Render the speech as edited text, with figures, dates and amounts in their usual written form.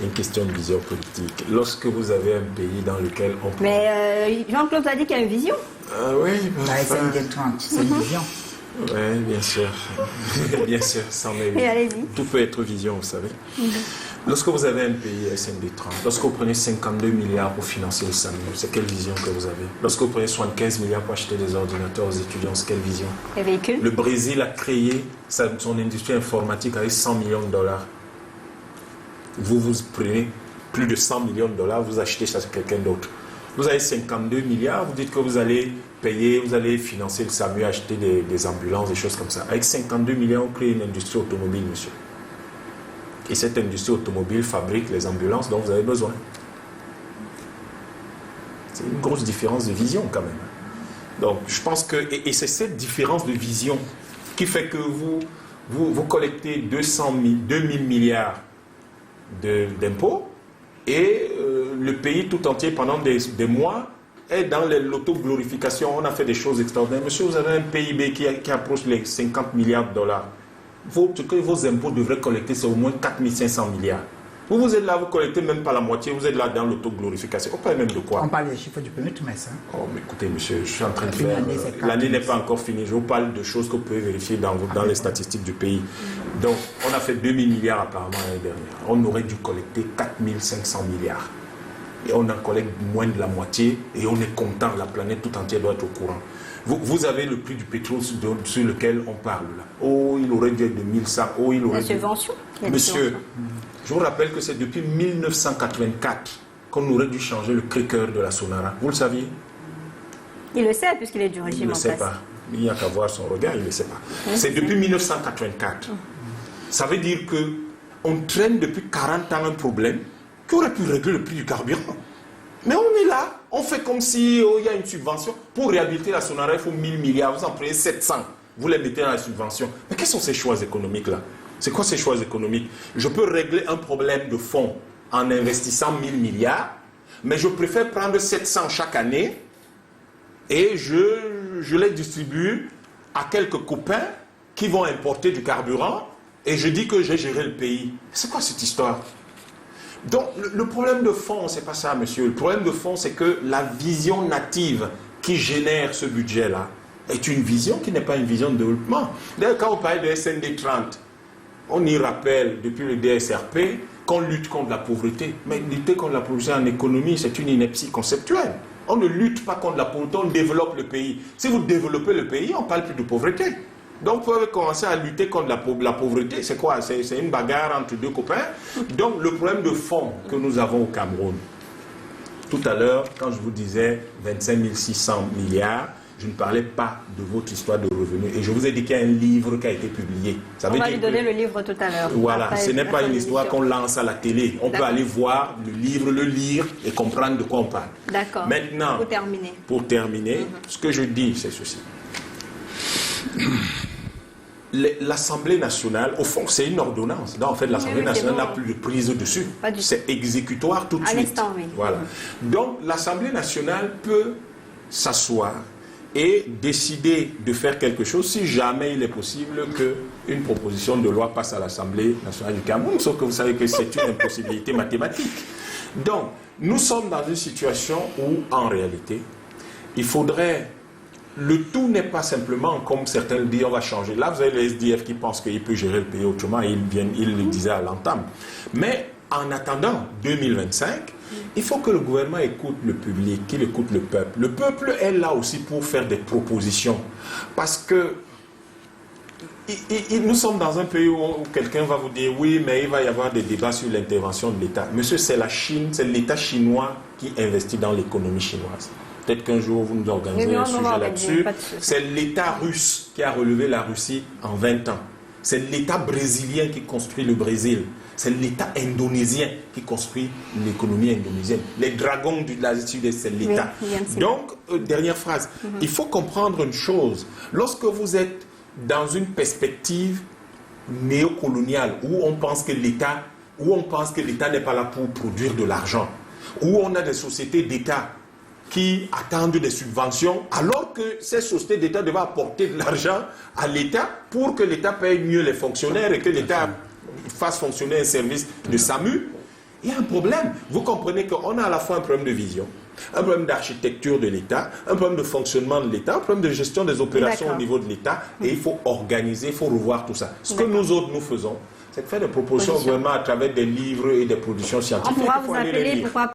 Une question de vision politique. Lorsque vous avez un pays dans lequel on... Mais Jean-Claude a dit qu'il y a une vision. Oui, SND30, c'est une vision. Oui, bien sûr. Bien sûr, c'en est une. Et allez-y. Tout peut être vision, vous savez. Lorsque vous avez un pays SND30, lorsque vous prenez 52 milliards pour financer le SAMU, c'est quelle vision que vous avez? Lorsque vous prenez 75 milliards pour acheter des ordinateurs aux étudiants, c'est quelle vision? Les véhicules. Le Brésil a créé son industrie informatique avec 100 millions de dollars. Vous prenez plus de 100 millions de dollars, vous achetez ça sur quelqu'un d'autre. Vous avez 52 milliards, vous dites que vous allez payer, vous allez financer le SAMU, acheter des ambulances, des choses comme ça. Avec 52 milliards, on crée une industrie automobile, monsieur. Et cette industrie automobile fabrique les ambulances dont vous avez besoin. C'est une grosse différence de vision quand même. Donc je pense que, et c'est cette différence de vision qui fait que vous collectez 2000 milliards d'impôts et le pays tout entier pendant des mois est dans l'autoglorification. On a fait des choses extraordinaires. Monsieur, vous avez un PIB qui approche les 50 milliards de dollars. Ce que vos impôts devraient collecter, c'est au moins 4500 milliards. Vous êtes là, vous collectez même pas la moitié, vous êtes là dans l'autoglorification. On parle même de quoi? On parle des chiffres du premier trimestre. Hein. Oh, mais écoutez, monsieur, je suis en train de faire... L'année n'est pas encore finie. Je vous parle de choses que vous pouvez vérifier dans les statistiques du pays. Donc, on a fait 2000 milliards apparemment l'année dernière. On aurait dû collecter 4500 milliards. Et on en collecte moins de la moitié et on est content. La planète tout entière doit être au courant. Vous avez le prix du pétrole sur lequel on parle là. Oh, il aurait dû être de 1100. Oh, il aurait la subvention. Monsieur, je vous rappelle que c'est depuis 1984 qu'on aurait dû changer le craqueur de la Sonara. Vous le saviez? Il le sait puisqu'il est du régime en place. Il ne le sait pas. Il n'y a qu'à voir son regard, il ne le sait pas. C'est depuis 1984. Ça veut dire qu'on traîne depuis 40 ans un problème qui aurait pu régler le prix du carburant. Mais on est là, on fait comme si il y a une subvention. Pour réhabiliter la Sonara, il faut 1000 milliards, vous en prenez 700, vous les mettez dans la subvention. Mais quels sont ces choix économiques-là? C'est quoi ces choix économiques? Je peux régler un problème de fond en investissant 1000 milliards, mais je préfère prendre 700 chaque année et je les distribue à quelques copains qui vont importer du carburant et je dis que j'ai géré le pays. C'est quoi cette histoire? Donc, le problème de fond, c'est pas ça, monsieur. Le problème de fond, c'est que la vision native qui génère ce budget-là est une vision qui n'est pas une vision de développement. D'ailleurs, quand on parle de SND30, on y rappelle depuis le DSRP qu'on lutte contre la pauvreté. Mais lutter contre la pauvreté en économie, c'est une ineptie conceptuelle. On ne lutte pas contre la pauvreté, on développe le pays. Si vous développez le pays, on ne parle plus de pauvreté. Donc, vous pouvez commencer à lutter contre la pauvreté. C'est quoi? C'est une bagarre entre deux copains. Donc, le problème de fond que nous avons au Cameroun, tout à l'heure, quand je vous disais 25 600 milliards, je ne parlais pas de votre histoire de revenus. Et je vous ai dit qu'il y a un livre qui a été publié. On va lui donner le livre tout à l'heure. Voilà, ce n'est pas une histoire qu'on lance à la télé. On peut aller voir le livre, le lire et comprendre de quoi on parle. D'accord. Maintenant, pour terminer, ce que je dis, c'est ceci. L'Assemblée nationale, au fond, c'est une ordonnance. Donc, en fait, l'Assemblée nationale n'a plus de prise dessus. C'est exécutoire tout de suite. Oui. Voilà. Donc, l'Assemblée nationale peut s'asseoir et décider de faire quelque chose si jamais il est possible qu'une proposition de loi passe à l'Assemblée nationale du Cameroun. Sauf que vous savez que c'est une impossibilité mathématique. Donc, nous sommes dans une situation où, en réalité, il faudrait... Le tout n'est pas simplement, comme certains le disent, on va changer. Là, vous avez le SDF qui pense qu'il peut gérer le pays autrement, et il le disait à l'entame. Mais en attendant 2025, il faut que le gouvernement écoute le public, qu'il écoute le peuple. Le peuple est là aussi pour faire des propositions. Parce que nous sommes dans un pays où quelqu'un va vous dire oui, mais il va y avoir des débats sur l'intervention de l'État. Monsieur, c'est la Chine, c'est l'État chinois qui investit dans l'économie chinoise. Peut-être qu'un jour, vous nous organisez un sujet là-dessus. C'est l'État russe qui a relevé la Russie en 20 ans. C'est l'État brésilien qui construit le Brésil. C'est l'État indonésien qui construit l'économie indonésienne. Les dragons de l'Asie Sud-Est, c'est l'État. Donc, dernière phrase. Il faut comprendre une chose. Lorsque vous êtes dans une perspective néocoloniale où on pense que l'État n'est pas là pour produire de l'argent, où on a des sociétés d'État qui attendent des subventions, alors que ces sociétés d'État devaient apporter de l'argent à l'État pour que l'État paye mieux les fonctionnaires et que l'État fasse fonctionner un service de SAMU. il y a un problème. Vous comprenez qu'on a à la fois un problème de vision, un problème d'architecture de l'État, un problème de fonctionnement de l'État, un problème de gestion des opérations au niveau de l'État, et il faut organiser, il faut revoir tout ça. Ce que nous autres, nous faisons, c'est de faire des propositions au gouvernement à travers des livres et des productions scientifiques. On pourra vous appeler, pourquoi